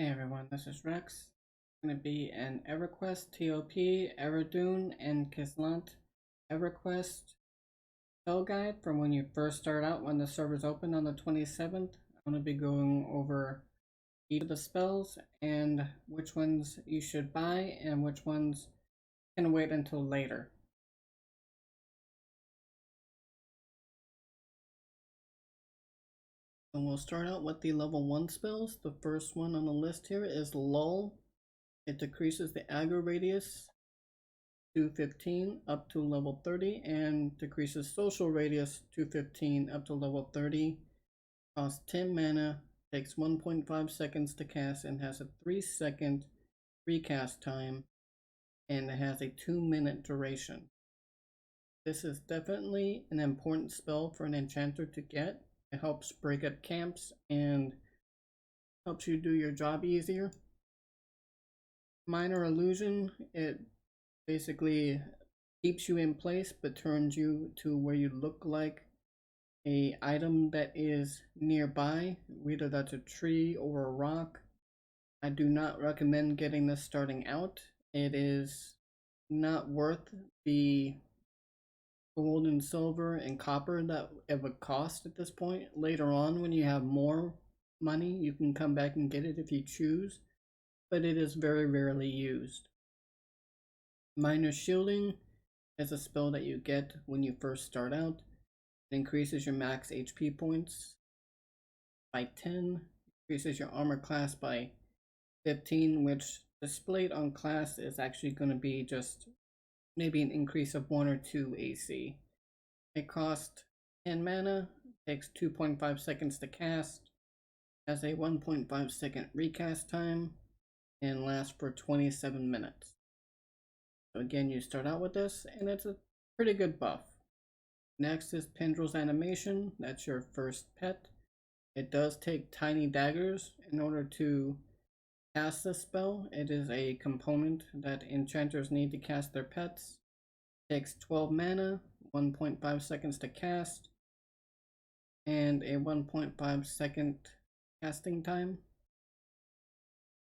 Hey everyone, this is Rex. It's going to be an Everquest, TLP, Aradune, and Kislant Everquest spell guide from when you first start out when the servers open on the 27th. I'm going to be going over each of the spells and which ones you should buy and which ones can wait until later. And we'll start out with the level 1 spells. The first one on the list here is Lull. It decreases the aggro radius to 15 up to level 30 and decreases social radius to 15 up to level 30. Costs 10 mana, takes 1.5 seconds to cast, and has a 3-second recast time, and it has a 2-minute duration. This is definitely an important spell for an enchanter to get. It helps break up camps and helps you do your job easier. Minor illusion, it basically keeps you in place but turns you to where you look like a item that is nearby, whether that's a tree or a rock. I do not recommend getting this starting out. It is not worth the gold and silver and copper that it would cost at this point. Later on, when you have more money, you can come back and get it if you choose, but it is very rarely used. Minor shielding is a spell that you get when you first start out. It increases your max HP points by 10, increases your armor class by 15, which displayed on class is actually going to be just maybe an increase of 1 or 2 AC. It costs 10 mana, takes 2.5 seconds to cast, has a 1.5 second recast time, and lasts for 27 minutes. So again, you start out with this, and it's a pretty good buff. Next is Pendrill's Animation. That's your first pet. It does take tiny daggers in order to cast this spell. It is a component that enchanters need to cast their pets. It takes 12 mana, 1.5 seconds to cast, and a 1.5 second casting time.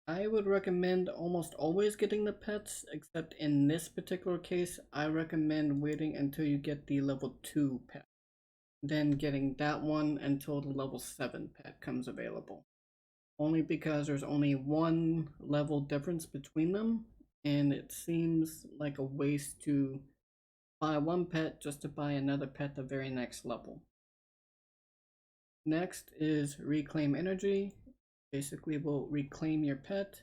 I would recommend almost always getting the pets, except in this particular case, I recommend waiting until you get the level 2 pet. Then getting that one until the level 7 pet comes available. Only because there's only one level difference between them, and it seems like a waste to buy one pet just to buy another pet the very next level. Next is Reclaim Energy. Basically will reclaim your pet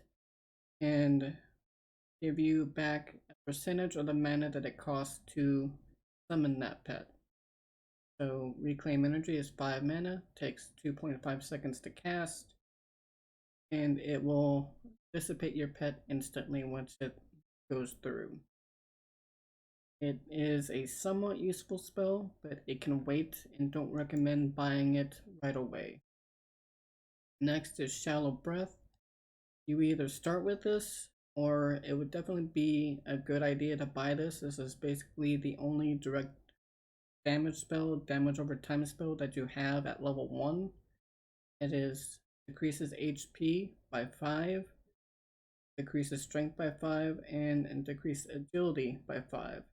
and give you back a percentage of the mana that it costs to summon that pet. So Reclaim Energy is 5 mana, takes 2.5 seconds to cast, and it will dissipate your pet instantly once it goes through. It is a somewhat useful spell, but it can wait and don't recommend buying it right away. Next is Shallow Breath. You either start with this, or it would definitely be a good idea to buy this. This is basically the only direct damage spell, damage over time spell that you have at level 1. It is decreases HP by 5, decreases strength by 5, and decreases agility by 5.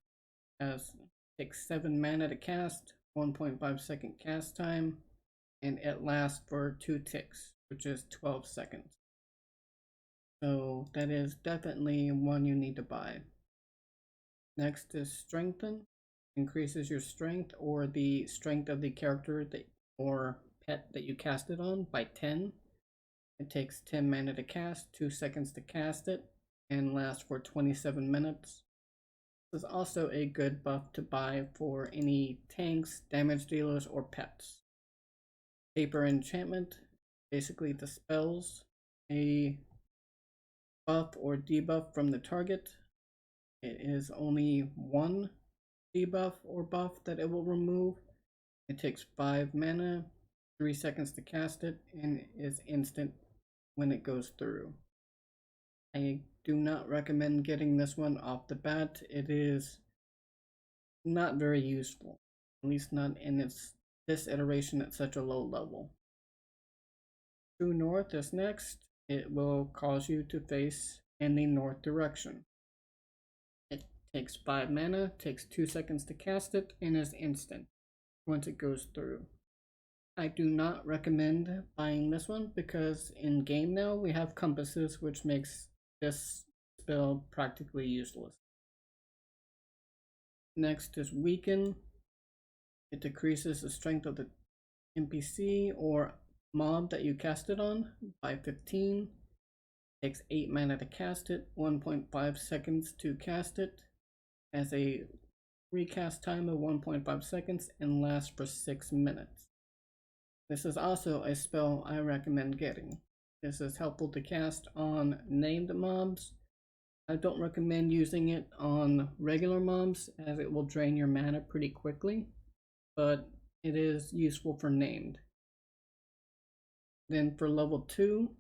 As takes 7 mana to cast, 1.5 second cast time, and it lasts for 2 ticks, which is 12 seconds. So that is definitely one you need to buy. Next is Strengthen. Increases your strength or the strength of the character that or pet that you cast it on by 10. It takes 10 mana to cast, 2 seconds to cast it, and lasts for 27 minutes. This is also a good buff to buy for any tanks, damage dealers, or pets. Taper Enchantment basically dispels a buff or debuff from the target. It is only one debuff or buff that it will remove. It takes 5 mana, 3 seconds to cast it, and is instant when it goes through. I do not recommend getting this one off the bat. It is not very useful, at least not in this iteration at such a low level. True North is next. it will cause you to face in the north direction. It takes 5 mana, takes 2 seconds to cast it, and is instant once it goes through. I do not recommend buying this one because in game now we have compasses, which makes this spell practically useless. Next is Weaken. It decreases the strength of the NPC or mob that you cast it on by 15. Takes 8 mana to cast it, 1.5 seconds to cast it, has a recast time of 1.5 seconds, and lasts for 6 minutes. This is also a spell I recommend getting. This is helpful to cast on named mobs. I don't recommend using it on regular mobs as it will drain your mana pretty quickly, but it is useful for named. Then for level 2,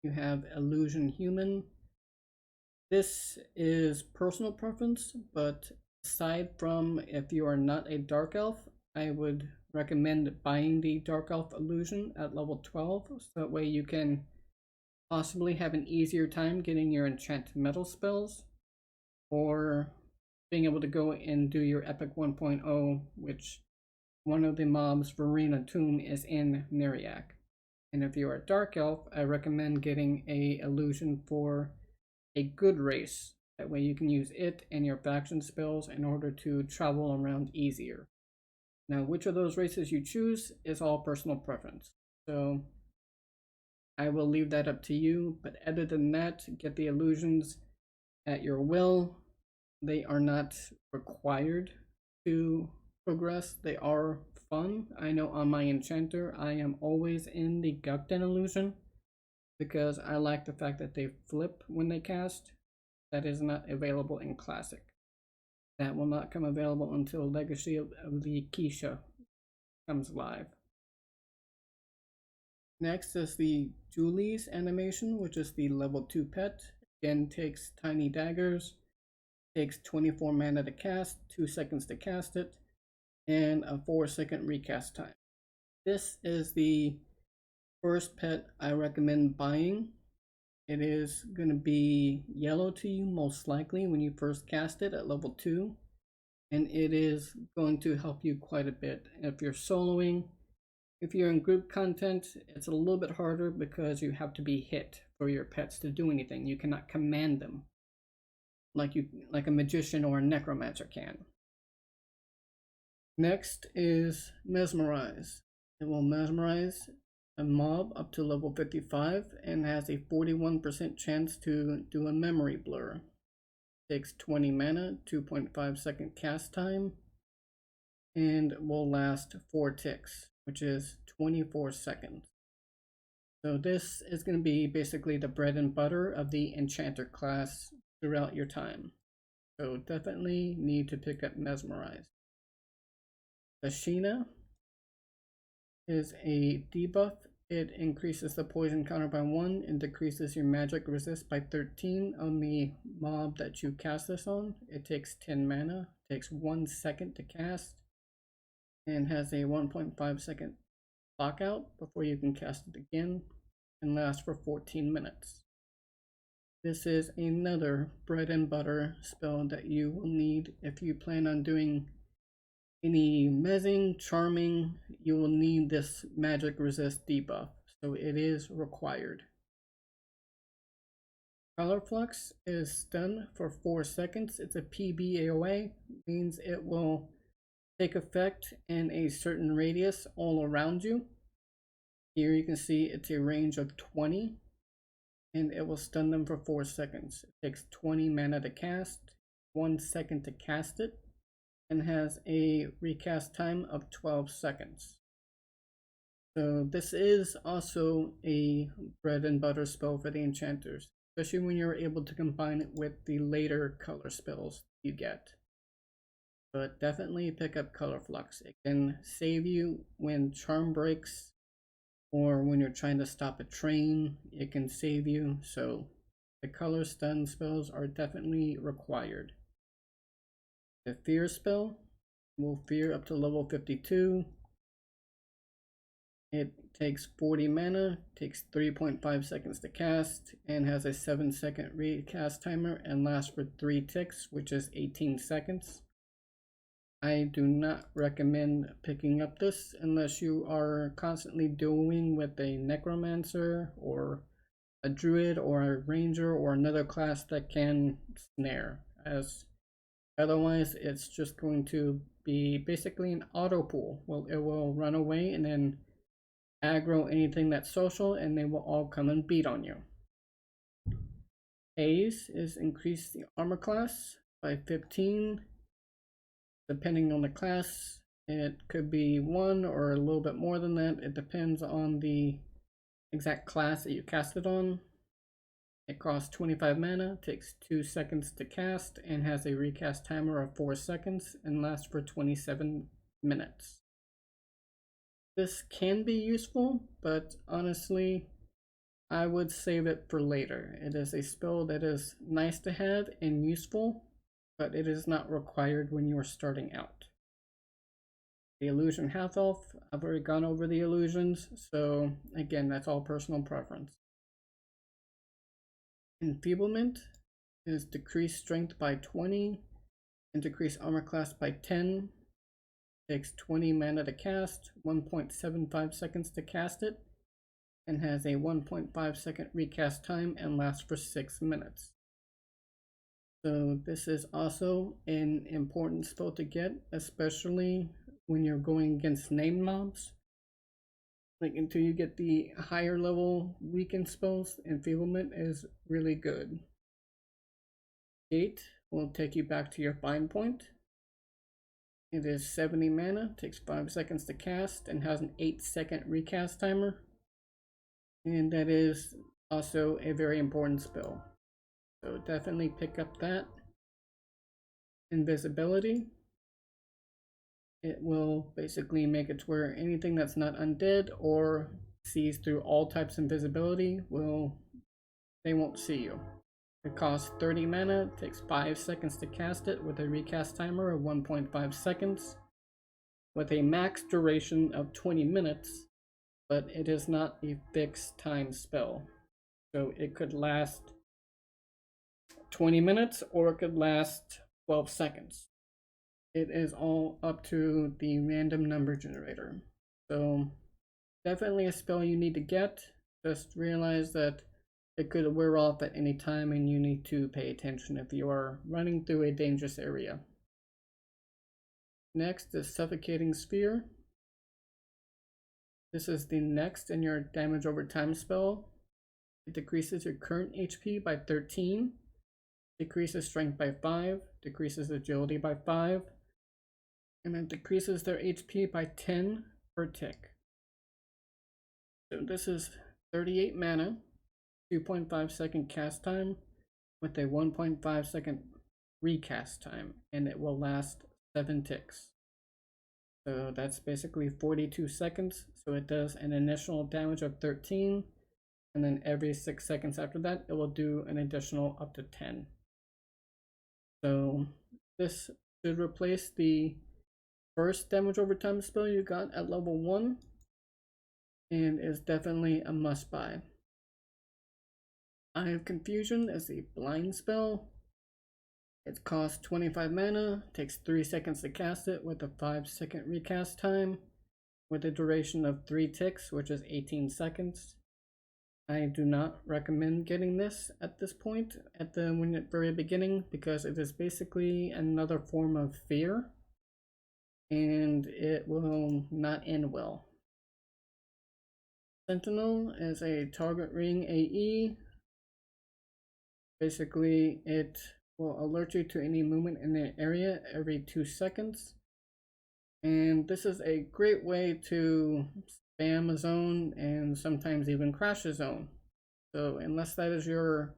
you have Illusion Human. This is personal preference, but aside from if you are not a Dark Elf, I would recommend buying the Dark Elf Illusion at level 12, so that way you can possibly have an easier time getting your Enchanted Metal spells, or being able to go and do your Epic 1.0, which one of the mobs, Verena Tomb, is in Neriak. And if you are a Dark Elf, I recommend getting a illusion for a good race. That way you can use it and your faction spells in order to travel around easier. Now, which of those races you choose is all personal preference. So I will leave that up to you, but other than that, get the illusions at your will. They are not required to progress. They are fun. I know on my Enchanter, I am always in the Gukden illusion because I like the fact that they flip when they cast. That is not available in Classic. That will not come available until Legacy of the Keisha comes live. Next is the Julie's animation, which is the level 2 pet. Again, takes tiny daggers, takes 24 mana to cast, 2 seconds to cast it, and a 4-second recast time. This is the first pet I recommend buying. It is going to be yellow to you most likely when you first cast it at level 2, and it is going to help you quite a bit. If you're soloing, if you're in group content, it's a little bit harder because you have to be hit for your pets to do anything. You cannot command them like a magician or a necromancer can. Next is Mesmerize. It will mesmerize a mob up to level 55 and has a 41% chance to do a memory blur. Takes 20 mana, 2.5 second cast time, and will last 4 ticks, which is 24 seconds. So this is going to be basically the bread and butter of the Enchanter class throughout your time. So definitely need to pick up Mesmerize. Ashina is a debuff. It increases the poison counter by 1 and decreases your magic resist by 13 on the mob that you cast this on. It takes 10 mana, takes 1 second to cast, and has a 1.5 second lockout before you can cast it again, and lasts for 14 minutes. This is another bread and butter spell that you will need if you plan on doing any mezzing, charming. You will need this magic resist debuff, so it is required. Color Flux is stun for 4 seconds. It's a PBAOA, means it will take effect in a certain radius all around you. Here you can see it's a range of 20, and it will stun them for 4 seconds. It takes 20 mana to cast, 1 second to cast it, and has a recast time of 12 seconds. So this is also a bread and butter spell for the enchanters, especially when you're able to combine it with the later color spells you get. But definitely pick up Color Flux. It can save you when charm breaks or when you're trying to stop a train. It can save you, so the color stun spells are definitely required. The Fear spell will fear up to level 52. It takes 40 mana, takes 3.5 seconds to cast, and has a 7-second recast timer and lasts for 3 ticks, which is 18 seconds. I do not recommend picking up this unless you are constantly dealing with a necromancer or a druid or a ranger or another class that can snare, as otherwise it's just going to be basically an auto pull. Well, it will run away and then aggro anything that's social, and they will all come and beat on you. A's is increase the armor class by 15. Depending on the class, it could be 1 or a little bit more than that. It depends on the exact class that you cast it on. It costs 25 mana, takes 2 seconds to cast, and has a recast timer of 4 seconds and lasts for 27 minutes. This can be useful, but honestly, I would save it for later. It is a spell that is nice to have and useful, but it is not required when you are starting out. The illusion half elf, I've already gone over the illusions, so again, that's all personal preference. Enfeeblement is decrease strength by 20 and decrease armor class by 10. Takes 20 mana to cast, 1.75 seconds to cast it, and has a 1.5 second recast time and lasts for 6 minutes. So this is also an important spell to get, especially when you're going against named mobs. Like until you get the higher level weakened spells, Enfeeblement is really good. Gate will take you back to your bind point. It is 70 mana, takes 5 seconds to cast, and has an 8-second recast timer. And that is also a very important spell. So definitely pick up that. Invisibility. It will basically make it to where anything that's not undead or sees through all types of invisibility they won't see you. It costs 30 mana, takes 5 seconds to cast it with a recast timer of 1.5 seconds, with a max duration of 20 minutes, but it is not a fixed time spell. So it could last 20 minutes or it could last 12 seconds. It is all up to the random number generator. So definitely a spell you need to get. Just realize that it could wear off at any time and you need to pay attention if you are running through a dangerous area. Next is Suffocating Sphere. This is the next in your damage over time spell. It decreases your current HP by 13, decreases strength by 5, decreases agility by 5, and it decreases their HP by 10 per tick. So this is 38 mana, 2.5 second cast time with a 1.5 second recast time, and it will last 7 ticks. So that's basically 42 seconds. So it does an initial damage of 13, and then every 6 seconds after that, it will do an additional up to 10. So this should replace the first damage over time spell you got at level 1, and is definitely a must buy. Eye of Confusion is a blind spell. It costs 25 mana, takes 3 seconds to cast it with a 5-second recast time, with a duration of 3 ticks, which is 18 seconds. I do not recommend getting this at this point, at the very beginning, because it is basically another form of fear, and it will not end well. Sentinel is a target ring AE. Basically, it will alert you to any movement in the area every 2 seconds. And this is a great way to spam a zone and sometimes even crash a zone. So unless that is your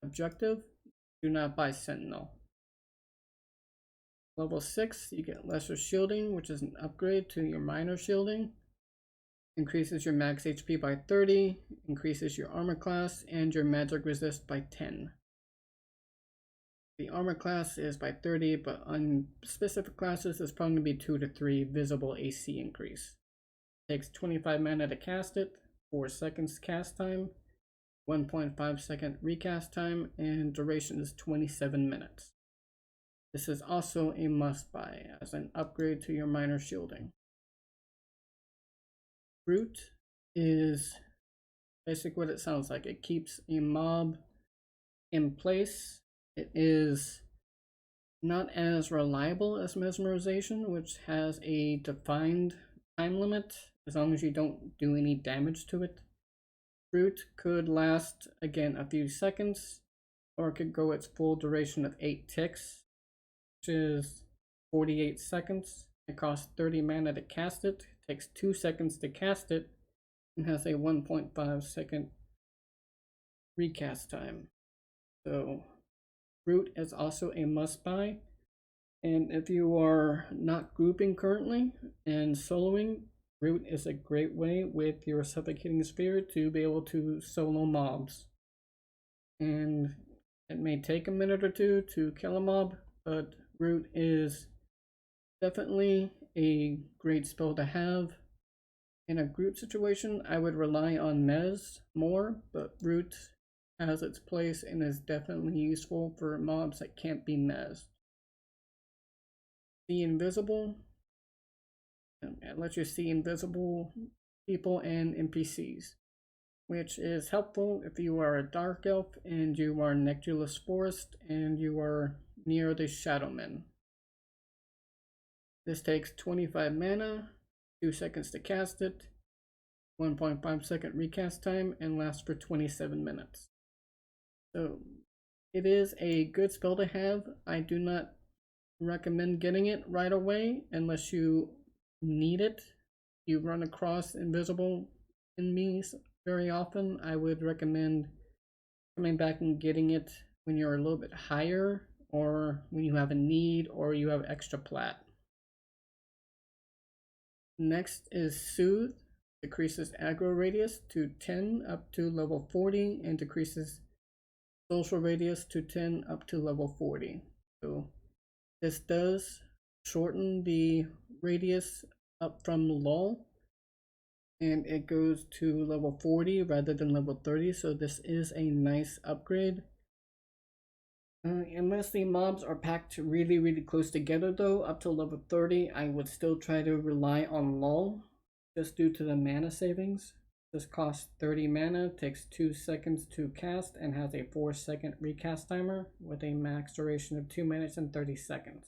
objective, do not buy Sentinel. Level 6, you get Lesser Shielding, which is an upgrade to your Minor Shielding. Increases your max HP by 30, increases your armor class, and your magic resist by 10. The armor class is by 30, but on specific classes, there's probably going to be 2 to 3 visible AC increase. Takes 25 mana to cast it, 4 seconds cast time, 1.5 second recast time, and duration is 27 minutes. This is also a must buy as an upgrade to your minor shielding. Root is basically what it sounds like. It keeps a mob in place. It is not as reliable as mesmerization, which has a defined time limit as long as you don't do any damage to it. Root could last, again, a few seconds, or it could go its full duration of 8 ticks, which is 48 seconds. It costs 30 mana to cast it, takes 2 seconds to cast it, and has a 1.5 second recast time. So Root is also a must buy. And if you are not grouping currently and soloing, Root is a great way with your Suffocating Sphere to be able to solo mobs. And it may take a minute or two to kill a mob, but Root is definitely a great spell to have. In a group situation, I would rely on Mez more, but Root has its place and is definitely useful for mobs that can't be Mez. See invisible. It lets you see invisible people and NPCs, which is helpful if you are a Dark Elf and you are Nectarless Forest and you are near the Shadowmen. This takes 25 mana, 2 seconds to cast it, 1.5 second recast time, and lasts for 27 minutes. So it is a good spell to have. I do not recommend getting it right away unless you need it. You run across invisible enemies very often. I would recommend coming back and getting it when you're a little bit higher, or when you have a need, or you have extra plat. Next is Soothe. Decreases aggro radius to 10 up to level 40, and decreases social radius to 10 up to level 40. So this does shorten the radius up from lull, and it goes to level 40 rather than level 30, so this is a nice upgrade. Unless the mobs are packed really close together though, up to level 30, I would still try to rely on lull, just due to the mana savings. This costs 30 mana, takes 2 seconds to cast, and has a 4 second recast timer with a max duration of 2 minutes and 30 seconds.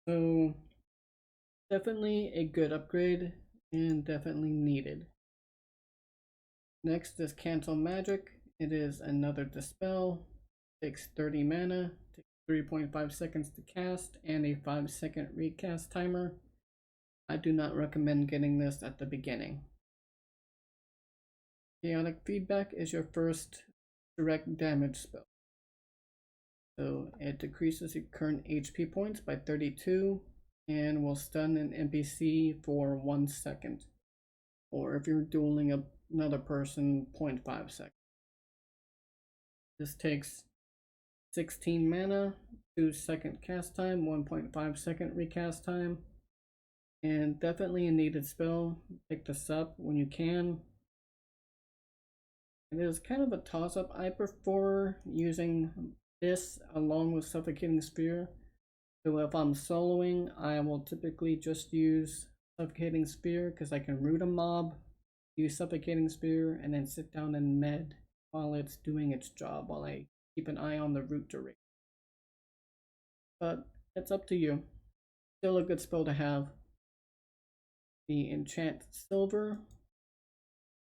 So definitely a good upgrade and definitely needed. Next is Cancel Magic. It is another Dispel, takes 30 mana, takes 3.5 seconds to cast, and a 5 second recast timer. I do not recommend getting this at the beginning. Chaotic Feedback is your first direct damage spell. So it decreases your current HP points by 32 and will stun an NPC for 1 second. Or if you're dueling another person, 0.5 seconds. This takes 16 mana, 2 second cast time, 1.5 second recast time, and definitely a needed spell. Pick this up when you can. It is kind of a toss-up. I prefer using this along with Suffocating Sphere. So if I'm soloing, I will typically just use Suffocating Sphere because I can root a mob, use Suffocating Sphere, and then sit down and med while it's doing its job, while I keep an eye on the root duration. But it's up to you. Still a good spell to have. The Enchant Silver.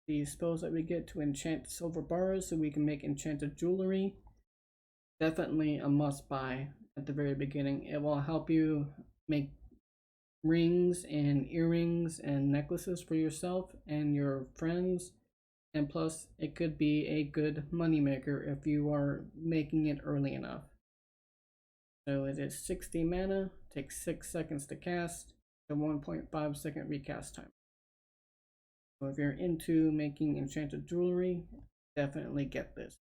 The spells that we get to enchant silver bars so we can make enchanted jewelry. Definitely a must buy at the very beginning. It will help you make rings and earrings and necklaces for yourself and your friends. And plus, it could be a good moneymaker if you are making it early enough. So it is 60 mana, takes 6 seconds to cast, and 1.5 second recast time. So if you're into making enchanted jewelry, definitely get this.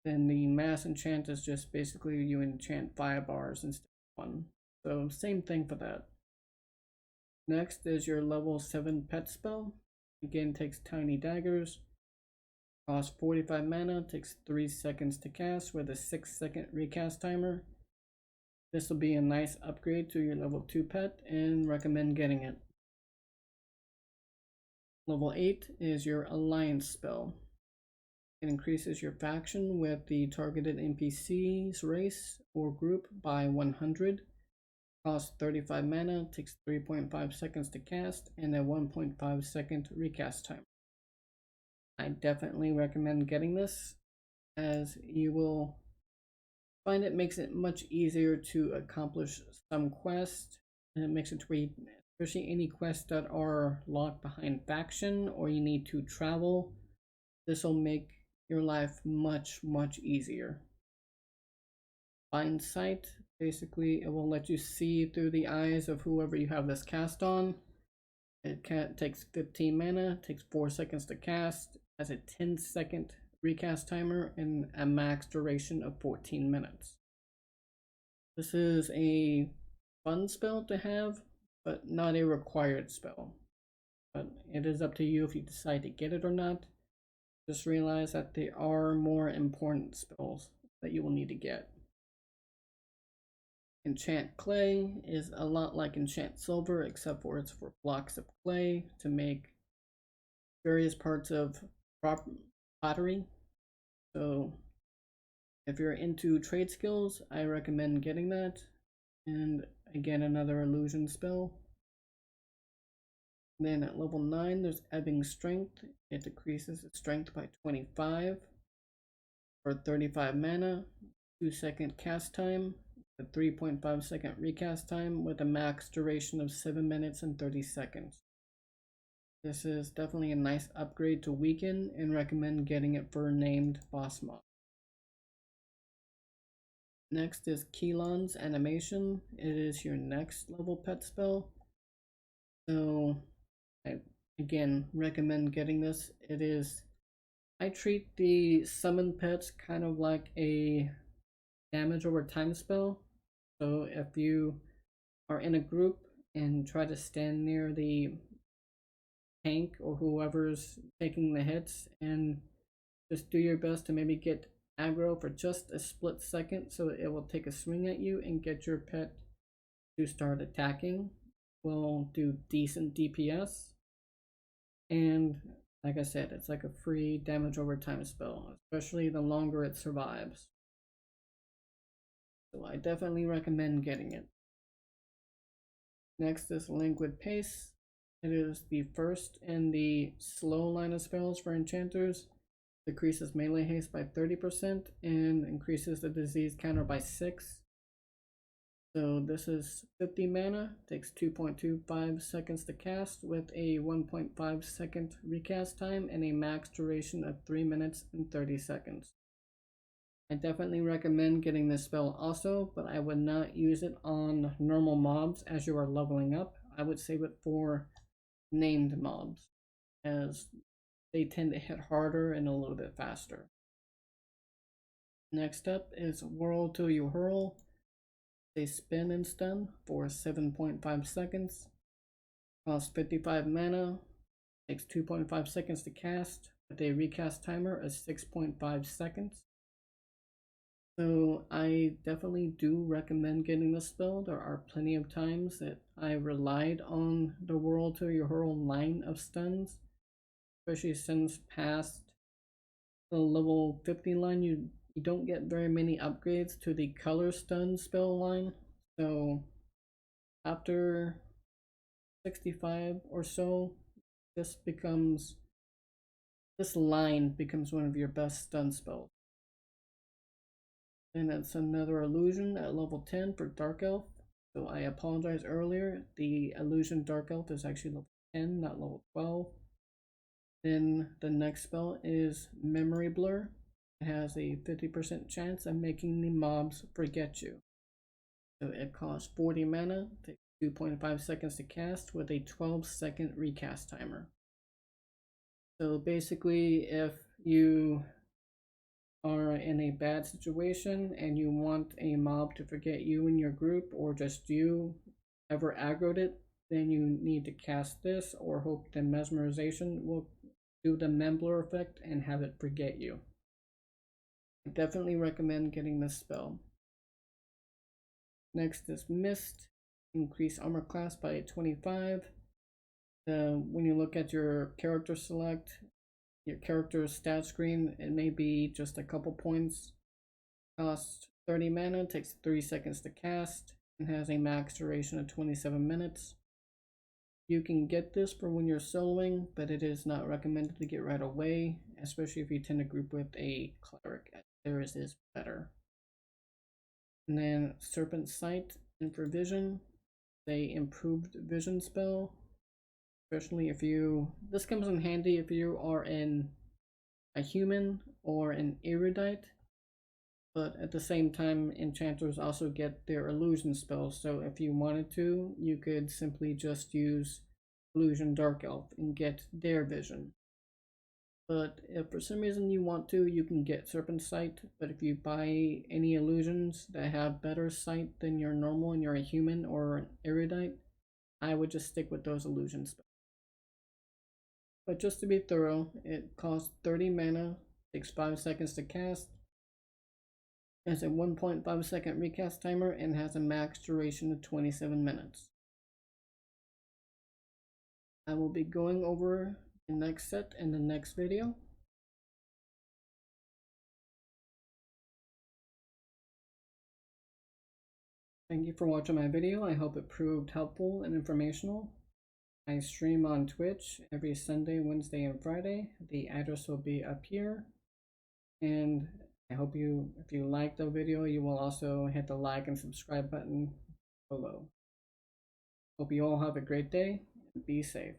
Then the mass enchant is just basically you enchant 5 bars instead of 1. So same thing for that. Next is your level 7 pet spell. Again, takes Tiny Daggers. Costs 45 mana, takes 3 seconds to cast with a 6-second recast timer. This will be a nice upgrade to your level 2 pet and recommend getting it. Level 8 is your Alliance spell. It increases your faction with the targeted NPC's race or group by 100. Costs 35 mana, takes 3.5 seconds to cast, and a 1.5 second recast time. I definitely recommend getting this, as you will find it makes it much easier to accomplish some quests, and it makes it to where you, especially any quests that are locked behind faction or you need to travel, this will make your life much easier. Blind sight, basically it will let you see through the eyes of whoever you have this cast on. It takes 15 mana, takes 4 seconds to cast, has a 10-second recast timer, and a max duration of 14 minutes. This is a fun spell to have, but not a required spell. But it is up to you if you decide to get it or not. Just realize that there are more important spells that you will need to get. Enchant Clay is a lot like Enchant Silver, except for it's for blocks of clay to make various parts of pottery. So if you're into trade skills, I recommend getting that. And again, another illusion spell. Then at level 9, there's Ebbing Strength. It decreases its strength by 25 for 35 mana, 2-second cast time, a 3.5 second recast time with a max duration of 7 minutes and 30 seconds. This is definitely a nice upgrade to weaken and recommend getting it for named boss mob. Next is Keelon's Animation. It is your next level pet spell. So I again recommend getting this. I treat the summon pets kind of like a damage over time spell. So if you are in a group and try to stand near the tank or whoever's taking the hits and just do your best to maybe get aggro for just a split second so it will take a swing at you and get your pet to start attacking, will do decent DPS. And like I said, it's like a free damage over time spell, especially the longer it survives. So I definitely recommend getting it. Next is Languid Pace. It is the first in the slow line of spells for enchanters. Decreases melee haste by 30% and increases the disease counter by 6. So this is 50 mana, takes 2.25 seconds to cast with a 1.5 second recast time and a max duration of 3 minutes and 30 seconds. I definitely recommend getting this spell also, but I would not use it on normal mobs as you are leveling up. I would save it for named mobs, as they tend to hit harder and a little bit faster. Next up is Whirl Till You Hurl. They spin and stun for 7.5 seconds. Costs 55 mana. Takes 2.5 seconds to cast with a recast timer of 6.5 seconds. So I definitely do recommend getting this spell. There are plenty of times that I relied on the Whirl Till You Hurl line of stuns, especially since past the level 50 line you don't get very many upgrades to the color stun spell line. So after 65 or so, this line becomes one of your best stun spells. And it's another illusion at level 10 for Dark Elf. So I apologize earlier, the illusion Dark Elf is actually level 10, not level 12. Then the next spell is Memory Blur. It has a 50% chance of making the mobs forget you. So it costs 40 mana, takes 2.5 seconds to cast with a 12-second recast timer. So basically, if you are in a bad situation and you want a mob to forget you and your group, or just you ever aggroed it, then you need to cast this or hope the mesmerization will do the Membler effect and have it forget you. I definitely recommend getting this spell. Next is Mist. Increase armor class by 25. When you look at your character select, your character's stat screen, it may be just a couple points. Costs 30 mana, takes 3 seconds to cast, and has a max duration of 27 minutes. You can get this for when you're soloing, but it is not recommended to get right away, especially if you tend to group with a cleric. Theirs is better. And then Serpent Sight, and for vision, they improved vision spell. Especially if this comes in handy if you are a human or an erudite. But at the same time, enchanters also get their illusion spells, so if you wanted to, you could simply just use Illusion Dark Elf and get their vision. But if for some reason you want to, you can get Serpent Sight, but if you buy any illusions that have better sight than your normal and you're a human or an erudite, I would just stick with those illusion spells. But just to be thorough, it costs 30 mana, takes 5 seconds to cast, has a 1.5 second recast timer, and has a max duration of 27 minutes. I will be going over the next set in the next video. Thank you for watching my video. I hope it proved helpful and informational. I stream on Twitch every Sunday, Wednesday, and Friday. The address will be up here. And I hope if you liked the video, you will also hit the like and subscribe button below. Hope you all have a great day and be safe.